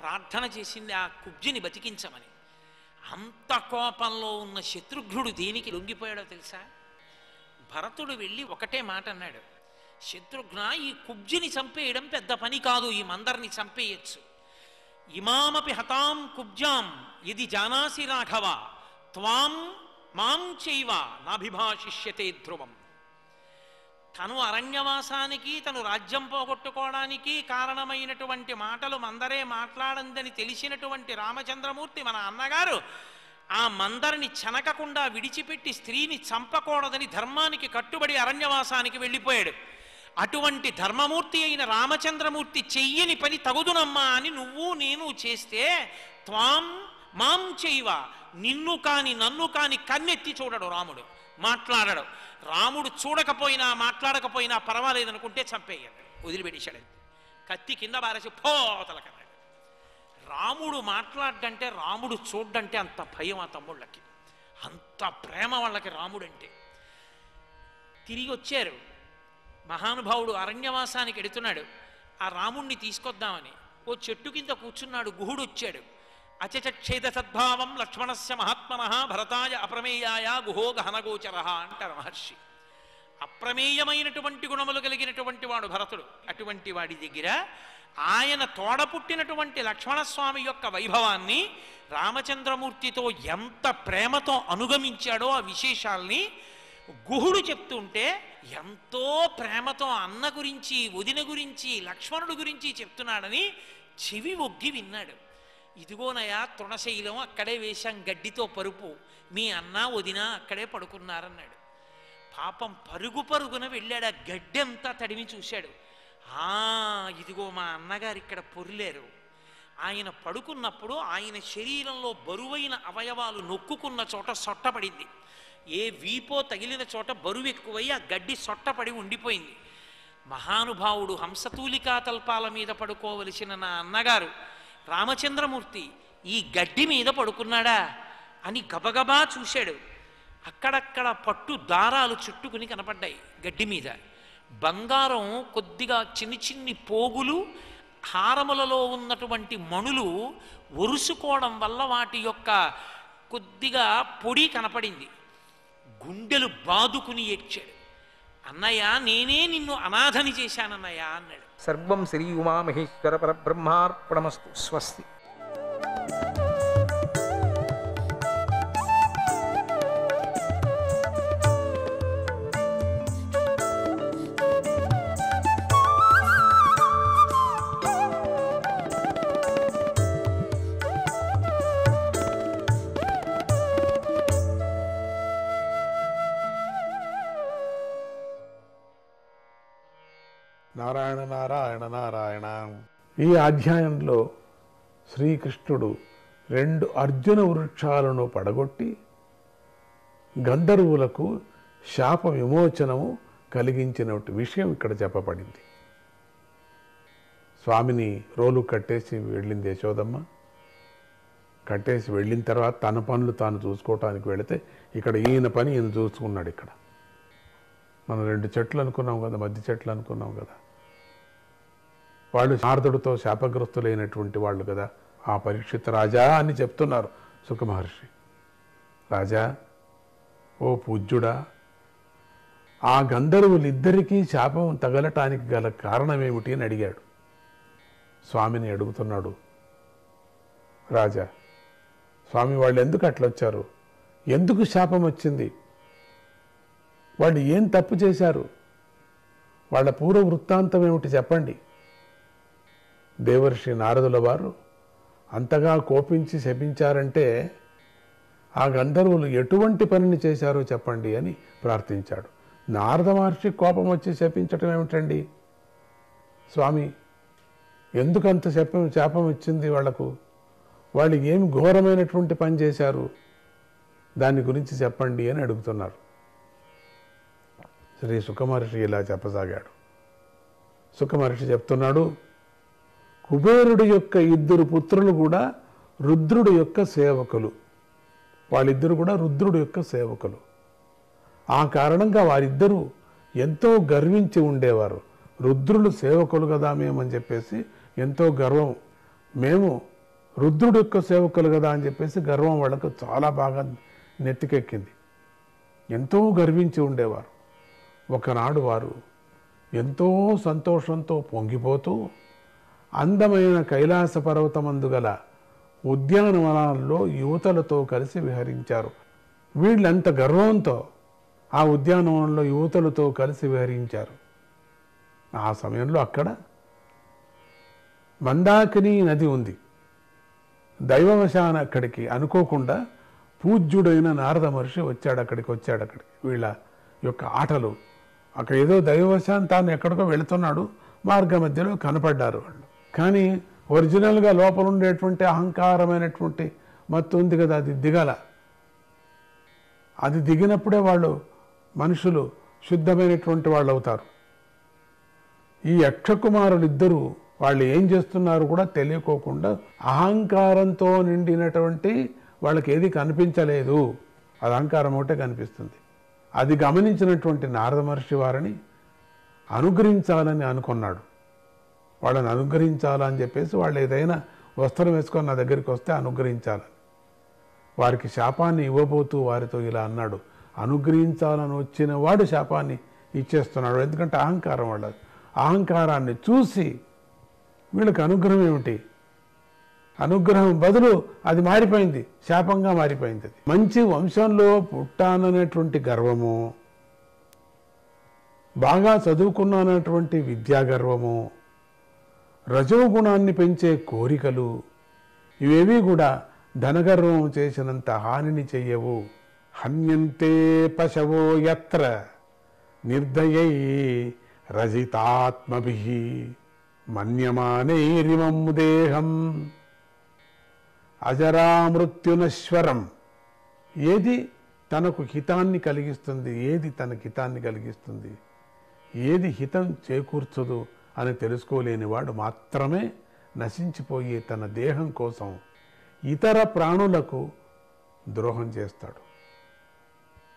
ప్రార్థన చేసింది ఆ కుబ్జిని బతికించమని. అంత కోపంలో ఉన్న శత్రుఘ్నుడు దేనికి లొంగిపోయాడో తెలుసా? భరతుడు వెళ్ళి ఒకటే మాట అన్నాడు, శత్రుఘ్న, ఈ కుబ్జిని చంపేయడం పెద్ద పని కాదు, ఈ మందరిని చంపేయచ్చు. ఇమామపి హతాం కుబ్జాం యది జానాసి రాఘవ త్వాం మాం చైవ నాభిభాషిష్యతే ధ్రువం. తను అరణ్యవాసానికి, తను రాజ్యం పోగొట్టుకోవడానికి కారణమైనటువంటి మాటలు మందరే మాట్లాడందని తెలిసినటువంటి రామచంద్రమూర్తి మన అన్నగారు ఆ మందరిని చెనకకుండా విడిచిపెట్టి స్త్రీని చంపకూడదని ధర్మానికి కట్టుబడి అరణ్యవాసానికి వెళ్ళిపోయాడు. అటువంటి ధర్మమూర్తి అయిన రామచంద్రమూర్తి చెయ్యని పని తగుదునమ్మా అని నువ్వు నేను చేస్తే త్వాం మాం చైవ, నిన్ను కాని నన్ను కాని కన్నెత్తి చూడడు రాముడు, మాట్లాడడు. రాముడు చూడకపోయినా మాట్లాడకపోయినా పర్వాలేదనుకుంటే చంపేయాడు, వదిలిపెట్టేశాడు. కత్తి కింద బారేసి పోతలకన్నాడు. రాముడు మాట్లాడంటే, రాముడు చూడ్డంటే అంత భయం ఆ తమ్ముళ్ళకి, అంత ప్రేమ వాళ్ళకి రాముడంటే. తిరిగి వచ్చారు. మహానుభావుడు అరణ్యవాసానికి ఎడుతున్నాడు. ఆ రాముణ్ణి తీసుకొద్దామని ఓ చెట్టు కింద కూర్చున్నాడు. గుహుడు వచ్చాడు. అచచక్షేద సద్భావం లక్ష్మణస్య మహాత్మన భరతాయ అప్రమేయాయ గుహో గహనగోచర అంటారు మహర్షి. అప్రమేయమైనటువంటి గుణములు కలిగినటువంటి వాడు భరతుడు. అటువంటి వాడి దగ్గర ఆయన తోడపుట్టినటువంటి లక్ష్మణస్వామి యొక్క వైభవాన్ని రామచంద్రమూర్తితో ఎంత ప్రేమతో అనుగమించాడో ఆ విశేషాల్ని గుహుడు చెప్తుంటే ఎంతో ప్రేమతో అన్న గురించి, వదిన గురించి, లక్ష్మణుడు గురించి చెప్తున్నాడని చెవి ఒగ్గి విన్నాడు. ఇదిగోనయా తృణశైలం, అక్కడే వేశాం గడ్డితో పరుపు, మీ అన్న వదిన అక్కడే పడుకున్నారన్నాడు. పాపం పరుగు పరుగున వెళ్ళాడు. ఆ గడ్డి అంతా తడిమి చూశాడు. ఇదిగో మా అన్నగారు ఇక్కడ పొర్లేరు. ఆయన పడుకున్నప్పుడు ఆయన శరీరంలో బరువైన అవయవాలు నొక్కుకున్న చోట సొట్టపడింది. ఏ వీపో తగిలిన చోట బరువు ఎక్కువై ఆ గడ్డి సొట్టపడి ఉండిపోయింది. మహానుభావుడు హంసతూలికా తల్పాల మీద పడుకోవలసిన నా అన్నగారు రామచంద్రమూర్తి ఈ గడ్డి మీద పడుకున్నాడా అని గబగబా చూశాడు. అక్కడక్కడ పట్టు దారాలు చుట్టుకుని కనపడ్డాయి గడ్డి మీద. బంగారం కొద్దిగా చిన్ని చిన్ని పోగులు, హారములలో ఉన్నటువంటి మణులు ఒరుసుకోవడం వల్ల వాటి యొక్క కొద్దిగా పొడి కనపడింది. గుండెలు బాదుకుని ఏడ్చాడు. అన్నయ్య, నేనే నిన్ను అనాథని చేశానన్నయ్య అన్నాడు. సర్వం శ్రీ ఉమామహేశ్వర పరబ్రహ్మార్పణమస్తు. స్వస్తి. నారాయణ నారాయణ నారాయణ. ఈ అధ్యాయంలో శ్రీకృష్ణుడు 2 అర్జున వృక్షాలను పడగొట్టి గంధర్వులకు శాప విమోచనము కలిగించిన విషయం ఇక్కడ చెప్పబడింది. స్వామిని రోలు కట్టేసి వెళ్ళింది యశోదమ్మ. కట్టేసి వెళ్ళిన తర్వాత తన పనులు తాను చూసుకోవటానికి వెళితే ఇక్కడ ఈయన పని ఈయన చూసుకున్నాడు. ఇక్కడ మనం 2 చెట్లు అనుకున్నాం కదా, మధ్య చెట్లు అనుకున్నాం కదా, వాళ్ళు నారదుడితో శాపగ్రస్తులైనటువంటి వాళ్ళు కదా. ఆ పరీక్షిత్ రాజా అని చెప్తున్నారు సుఖమహర్షి. రాజా, ఓ పూజ్యుడా, ఆ గంధర్వులిద్దరికీ శాపం తగలటానికి గల కారణమేమిటి అని అడిగాడు. స్వామిని అడుగుతున్నాడు. రాజా, స్వామి, వాళ్ళు ఎందుకు అట్లా వచ్చారు? ఎందుకు శాపం వచ్చింది? వాళ్ళు ఏం తప్పు చేశారు? వాళ్ళ పూర్వ వృత్తాంతం ఏమిటి చెప్పండి. దేవర్షి నారదుల వారు అంతగా కోపించి శపించారంటే ఆ గంధర్వులు ఎటువంటి పనిని చేశారో చెప్పండి అని ప్రార్థించాడు. నారద మహర్షి కోపం వచ్చి శపించటం ఏమిటండి? స్వామి, ఎందుకంత శాపం ఇచ్చింది వాళ్లకు? వాళ్ళు ఏమి ఘోరమైనటువంటి పని చేశారు, దాని గురించి చెప్పండి అని అడుగుతున్నారు. శ్రీ సుఖమహర్షి ఇలా చెప్పసాగాడు. సుఖమహర్షి చెప్తున్నాడు, కుబేరుడి యొక్క 2 పుత్రులు కూడా రుద్రుడి యొక్క సేవకులు. వాళ్ళిద్దరు కూడా రుద్రుడి యొక్క సేవకులు. ఆ కారణంగా వారిద్దరూ ఎంతో గర్వించి ఉండేవారు. రుద్రులు సేవకులు కదా మేమని చెప్పేసి ఎంతో గర్వం, మేము రుద్రుడి యొక్క సేవకులు కదా అని చెప్పేసి గర్వం వాళ్ళకు చాలా బాగా నెత్తికెక్కింది. ఎంతో గర్వించి ఉండేవారు. ఒకనాడు వారు ఎంతో సంతోషంతో పొంగిపోతూ అందమైన కైలాస పర్వతమందు గల ఉద్యానవనాల్లో యువతలతో కలిసి విహరించారు. వీళ్ళంత గర్వంతో ఆ ఉద్యానవనంలో యువతలతో కలిసి విహరించారు. ఆ సమయంలో అక్కడ మందాకిని నది ఉంది. దైవవశాన అక్కడికి అనుకోకుండా పూజ్యుడైన నారద మహర్షి వచ్చాడు. వీళ్ళ యొక్క ఆటలు అక్కడ ఏదో దైవవశాన్ని తాను ఎక్కడికో వెళుతున్నాడు, మార్గ మధ్యలో కనపడ్డారు వాళ్ళు. కానీ ఒరిజినల్గా లోపల ఉండేటువంటి అహంకారమైనటువంటి మత్తు ఉంది కదా, అది దిగాల. అది దిగినప్పుడే వాళ్ళు మనుషులు శుద్ధమైనటువంటి వాళ్ళు అవుతారు. ఈ యక్షకుమారులిద్దరూ వాళ్ళు ఏం చేస్తున్నారు కూడా తెలియకోకుండా అహంకారంతో నిండినటువంటి వాళ్ళకి ఏది కనిపించలేదు, అది అహంకారం ఒకటే కనిపిస్తుంది. అది గమనించినటువంటి నారద మహర్షి వారిని అనుగ్రహించాలని అనుకున్నాడు. వాళ్ళని అనుగ్రహించాలని చెప్పేసి వాళ్ళు ఏదైనా వస్త్రం వేసుకొని నా దగ్గరికి వస్తే అనుగ్రహించాలని వారికి శాపాన్ని ఇవ్వబోతూ వారితో ఇలా అన్నాడు, అనుగ్రహించాలని వచ్చిన వాడు శాపాన్ని ఇచ్చేస్తున్నాడు. ఎందుకంటే అహంకారం, వాళ్ళ అహంకారాన్ని చూసి వీళ్ళకి అనుగ్రహం ఏమిటి, అనుగ్రహం బదులు అది మారిపోయింది, శాపంగా మారిపోయింది. అది మంచి వంశంలో పుట్టాననేటువంటి గర్వము, బాగా చదువుకున్నానటువంటి విద్యా గర్వము, రజోగుణాన్ని పెంచే కోరికలు, ఇవేవి కూడా ధనగర్వం చేసినంత హానిని చెయ్యవు. హన్యంతే పశవో యత్ర నిర్దయై రజితాత్మభిః మన్యమానైరిమం దేహం అజరామృత్యునశ్వరం. ఏది తనకు హితాన్ని కలిగిస్తుంది, ఏది తనకి హితాన్ని కలిగిస్తుంది, ఏది హితం చేకూర్చదు అని తెలుసుకోలేనివాడు మాత్రమే నశించిపోయే తన దేహం కోసం ఇతర ప్రాణులకు ద్రోహం చేస్తాడు.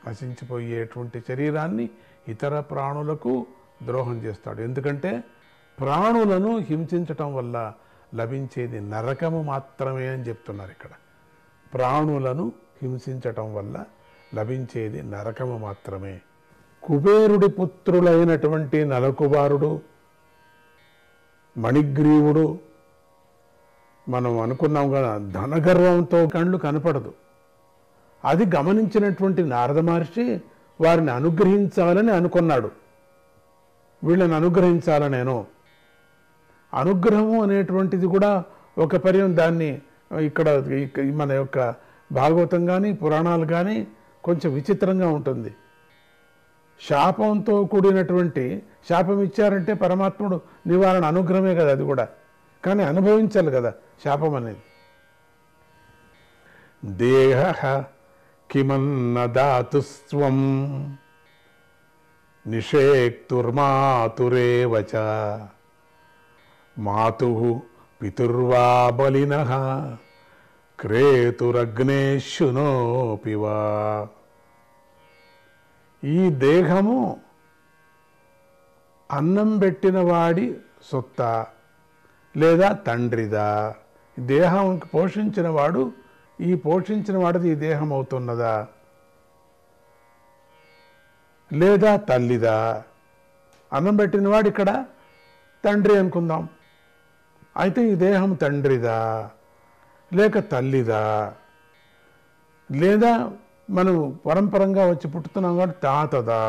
నశించిపోయేటువంటి శరీరాన్ని ఇతర ప్రాణులకు ద్రోహం చేస్తాడు. ఎందుకంటే ప్రాణులను హింసించటం వల్ల లభించేది నరకము మాత్రమే అని చెప్తున్నారు ఇక్కడ. ప్రాణులను హింసించటం వల్ల లభించేది నరకము మాత్రమే. కుబేరుడి పుత్రులైనటువంటి నలకుబారుడు, మణిగ్రీవుడు, మనం అనుకున్నాం కదా, ధనగర్వంతో కళ్ళు కనపడదు. అది గమనించినటువంటి నారద మహర్షి వారిని అనుగ్రహించాలని అనుకున్నాడు. వీళ్ళని అనుగ్రహించాలనేను. అనుగ్రహము అనేటువంటిది కూడా ఒక పర్యం, దాన్ని ఇక్కడ మన యొక్క భాగవతం కానీ పురాణాలు కానీ కొంచెం విచిత్రంగా ఉంటుంది. శాపంతో కూడినటువంటి శాపం ఇచ్చారంటే పరమాత్ముడు నివారణ అనుగ్రహమే కదా అది కూడా, కానీ అనుభవించాలి కదా శాపం అనేది. దేహ కిమన్నదాతు స్వం నిషేక్తుర్మాతురేవచ మాతుః పితుర్వా బలినః క్రేతురగ్నేశునోపి వా. ఈ దేహము అన్నం పెట్టిన వాడి సొత్త లేదా తండ్రిదా? దేహం పోషించిన వాడు, ఈ పోషించిన వాడిది ఈ దేహం అవుతున్నదా, లేదా తల్లిదా? అన్నం పెట్టిన వాడు ఇక్కడ తండ్రి అనుకుందాం, అయితే ఈ దేహం తండ్రిదా లేక తల్లిదా? లేదా మనం పరంపరంగా వచ్చి పుట్టుతున్నాం కాబట్టి తాతదా?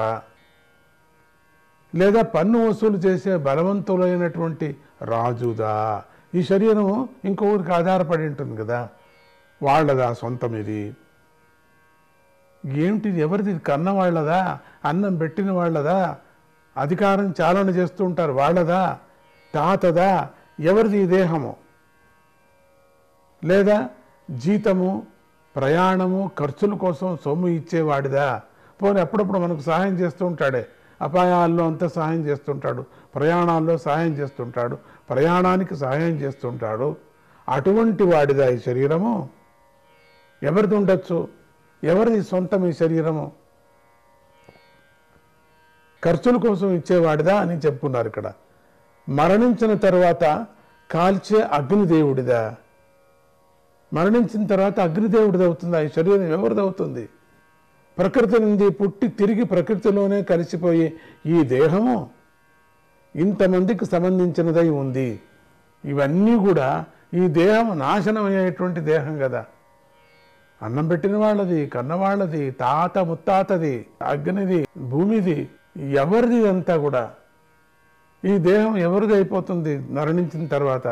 లేదా పన్ను వసూలు చేసే బలవంతులైనటువంటి రాజుదా? ఈ శరీరం ఇంకొకరికి ఆధారపడి ఉంటుంది కదా, వాళ్ళదా సొంతం ఇది? ఏమిటిది? ఎవరిది? కన్న వాళ్ళదా? అన్నం పెట్టిన వాళ్ళదా? అధికారం చాలన చేస్తూ ఉంటారు వాళ్ళదా? తాతదా? ఎవరిది ఈ దేహము? లేదా జీతము, ప్రయాణము, ఖర్చుల కోసం సొమ్ము ఇచ్చేవాడిదా? పోనీ అప్పుడప్పుడు మనకు సహాయం చేస్తూ ఉంటాడే, అపాయాల్లో అంతా సహాయం చేస్తుంటాడు, ప్రయాణాల్లో సహాయం చేస్తుంటాడు, ప్రయాణానికి సహాయం చేస్తుంటాడు. అటువంటి వాడిదా ఈ శరీరము? ఎవరిది ఉండొచ్చు? ఎవరిది సొంతం ఈ శరీరము? ఖర్చుల కోసం ఇచ్చేవాడిదా అని చెప్పుకున్నారు ఇక్కడ. మరణించిన తర్వాత కాల్చే అగ్నిదేవుడిదా? మరణించిన తర్వాత అగ్నిదేవుడిది అవుతుందా? ఈ శరీరం ఎవరిది అవుతుంది? ప్రకృతి నుండి పుట్టి తిరిగి ప్రకృతిలోనే కలిసిపోయి ఈ దేహము ఇంతమందికి సంబంధించినదై ఉంది. ఇవన్నీ కూడా ఈ దేహం నాశనమయ్యేటువంటి దేహం కదా. అన్నం పెట్టిన వాళ్ళది, కన్నవాళ్ళది, తాత ముత్తాతది, అగ్నిది, భూమిది, ఎవరిది అంతా కూడా. ఈ దేహం ఎవరిది అయిపోతుంది మరణించిన తర్వాత?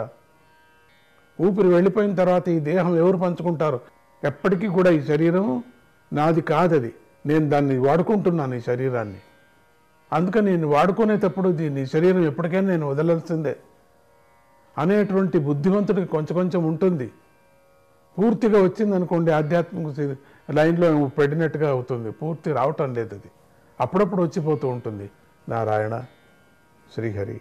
ఊపిరి వెళ్ళిపోయిన తర్వాత ఈ దేహం ఎవరు పంచుకుంటారు? ఎప్పటికీ కూడా ఈ శరీరం నాది కాదది, నేను దాన్ని వాడుకుంటున్నాను ఈ శరీరాన్ని. అందుకని నేను వాడుకునేటప్పుడు దీన్ని శరీరం ఎప్పటికైనా నేను వదలాల్సిందే అనేటువంటి బుద్ధివంతుడికి కొంచెం కొంచెం ఉంటుంది. పూర్తిగా వచ్చిందనుకోండి ఆధ్యాత్మిక లైన్లో పెట్టినట్టుగా అవుతుంది, పూర్తి రావటం లేదు. అది అప్పుడప్పుడు వచ్చిపోతూ ఉంటుంది. నారాయణ శ్రీహరి.